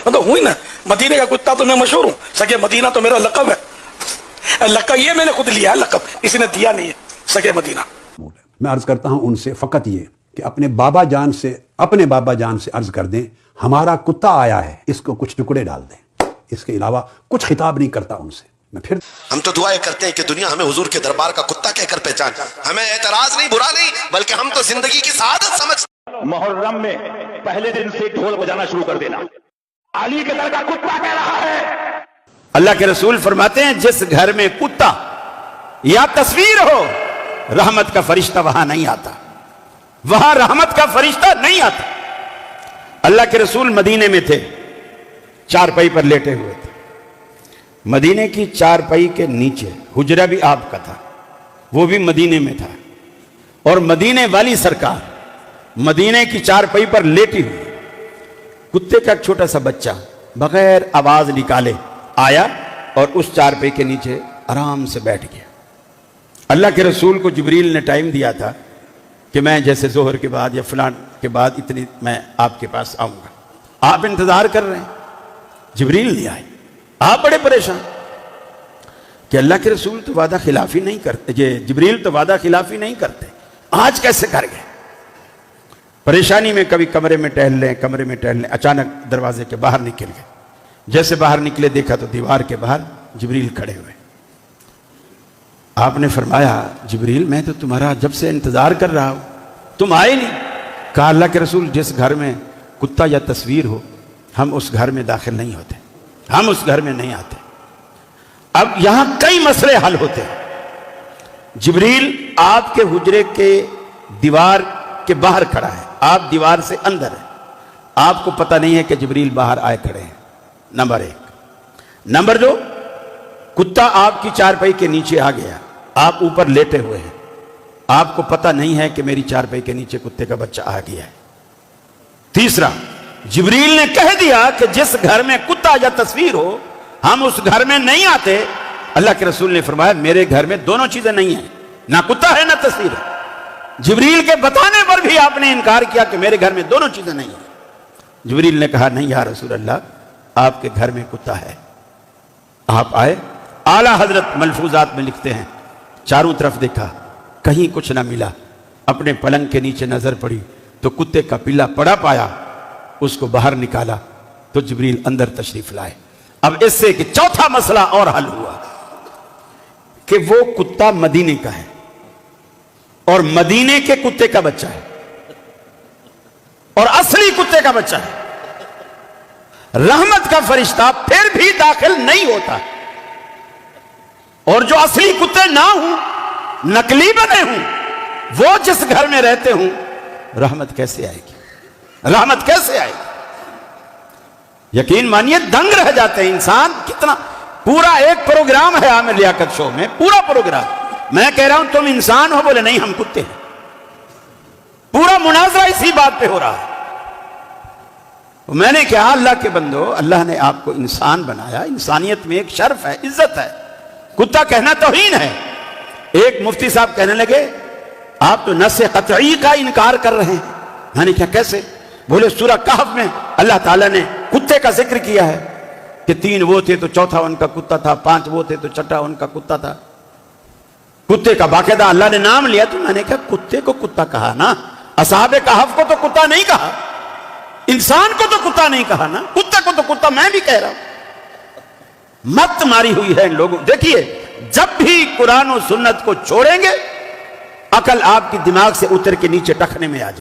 तो हुई ना, मदीने का कुत्ता तो मैं मशहूर हूँ, सगे मदीना तो मेरा लक़ब है। लक़ब ये मैंने खुद लिया है, लक़ब किसी ने दिया नहीं है, सगे मदीना। मैं अर्ज करता हूं उनसे फकत ये कि अपने बाबा जान से अर्ज कर दें, हमारा कुत्ता आया है, इसको कुछ टुकड़े डाल दें। इसके अलावा कुछ खिताब नहीं करता उनसे। मैं फिर हम तो दुआएं करते हैं कि दुनिया हमें हुजूर के दरबार का कुत्ता कहकर पहचान, हमें एतराज नहीं, बुरा नहीं, बल्कि हम तो जिंदगी की सआदत समझ। मुहर्रम में पहले दिन से ढोल बजाना शुरू कर देना, अली के दर का कुत्ता कह रहा है। अल्लाह के रसूल फरमाते हैं, जिस घर में कुत्ता या तस्वीर हो, रहमत का फरिश्ता वहां नहीं आता, वहां रहमत का फरिश्ता नहीं आता। अल्लाह के रसूल मदीने में थे, चारपाई पर लेटे हुए थे। मदीने की चारपाई के नीचे हुजरा भी आपका था, वो भी मदीने में था, और मदीने वाली सरकार मदीने की चारपाई पर लेटी हुई। कुत्ते का छोटा सा बच्चा बगैर आवाज निकाले आया और उस चारपाई के नीचे आराम से बैठ गया। अल्लाह के रसूल को जिब्रील ने टाइम दिया था कि मैं जैसे जोहर के बाद या फलान के बाद इतनी मैं आपके पास आऊंगा। आप इंतजार कर रहे हैं, जिब्रील नहीं आए। आप बड़े परेशान कि अल्लाह के रसूल तो वादा खिलाफी नहीं करते, जिब्रील तो वादा खिलाफी नहीं करते, आज कैसे कर गए। परेशानी में कभी कमरे में टहल लें, अचानक दरवाजे के बाहर निकल गए। जैसे बाहर निकले देखा तो दीवार के बाहर जिब्रील खड़े हुए। आपने फरमाया, जिब्रील मैं तो तुम्हारा जब से इंतजार कर रहा हूं, तुम आए नहीं। कहा, अल्लाह के रसूल जिस घर में कुत्ता या तस्वीर हो, हम उस घर में दाखिल नहीं होते, हम उस घर में नहीं आते। अब यहां कई मसले हल होते हैं। जिब्रील आपके हुजरे के दीवार के बाहर खड़ा है, आप दीवार से अंदर हैं, आपको पता नहीं है कि जिब्रील बाहर आए खड़े हैं। नंबर एक। नंबर दो, कुत्ता आपकी चारपाई के नीचे आ गया, आप ऊपर लेटे हुए हैं, आपको पता नहीं है कि मेरी चारपाई के नीचे कुत्ते का बच्चा आ गया है। तीसरा, जिब्रील ने कह दिया कि जिस घर में कुत्ता या तस्वीर हो, हम उस घर में नहीं आते। अल्लाह के रसूल ने फरमाया, मेरे घर में दोनों चीजें नहीं है, ना कुत्ता है ना तस्वीर है। जिब्रील के बताने पर भी आपने इनकार किया कि मेरे घर में दोनों चीजें नहीं है। जिब्रील ने कहा, नहीं या रसूल अल्लाह, आपके घर में कुत्ता है। आप आए। आला हजरत मलफूजात में लिखते हैं, चारों तरफ देखा, कहीं कुछ ना मिला। अपने पलंग के नीचे नजर पड़ी तो कुत्ते का पिल्ला पड़ा पाया, उसको बाहर निकाला तो जिब्रील अंदर तशरीफ लाए। अब इससे कि चौथा मसला और हल हुआ कि वो कुत्ता मदीने का है और मदीने के कुत्ते का बच्चा है और असली कुत्ते का बच्चा है। रहमत का फरिश्ता फिर भी दाखिल नहीं होता, और जो असली कुत्ते ना हूं, नकली बने हूं, वो जिस घर में रहते हूं, रहमत कैसे आएगी, रहमत कैसे आएगी। यकीन मानिए दंग रह जाते हैं इंसान। कितना पूरा एक प्रोग्राम है आमिर लियाकत शो में, पूरा प्रोग्राम। मैं कह रहा हूं तुम इंसान हो, बोले नहीं हम कुत्ते हैं। पूरा मुनाजरा इसी बात पे हो रहा है। मैंने कहा, अल्लाह के बंदो, अल्लाह ने आपको इंसान बनाया, इंसानियत में एक शर्फ है, इज्जत है। कुत्ता कहना तौहीन है। एक मुफ्ती साहब कहने लगे, आप तो नस्से कतई का इनकार कर रहे हैं। मैंने क्या, कैसे? बोले, सूरह कहफ में अल्लाह ताला ने कुत्ते का जिक्र किया है कि 3 वो थे तो चौथा उनका कुत्ता था, 5 वो थे तो छठा उनका कुत्ता था। कुत्ते का बाकायदा अल्लाह ने नाम लिया। तो मैंने कहा, कुत्ते को कुत्ता कहा ना, असहाबे कहफ को तो कुत्ता नहीं कहा, इंसान को तो कुत्ता नहीं कहा ना, कुत्ते को तो कुत्ता मैं भी कह रहा हूं। मत मारी हुई है इन लोगों। देखिए, जब भी कुरान और सुन्नत को छोड़ेंगे, अकल आपकी दिमाग से उतर के नीचे टखने में आ जाए।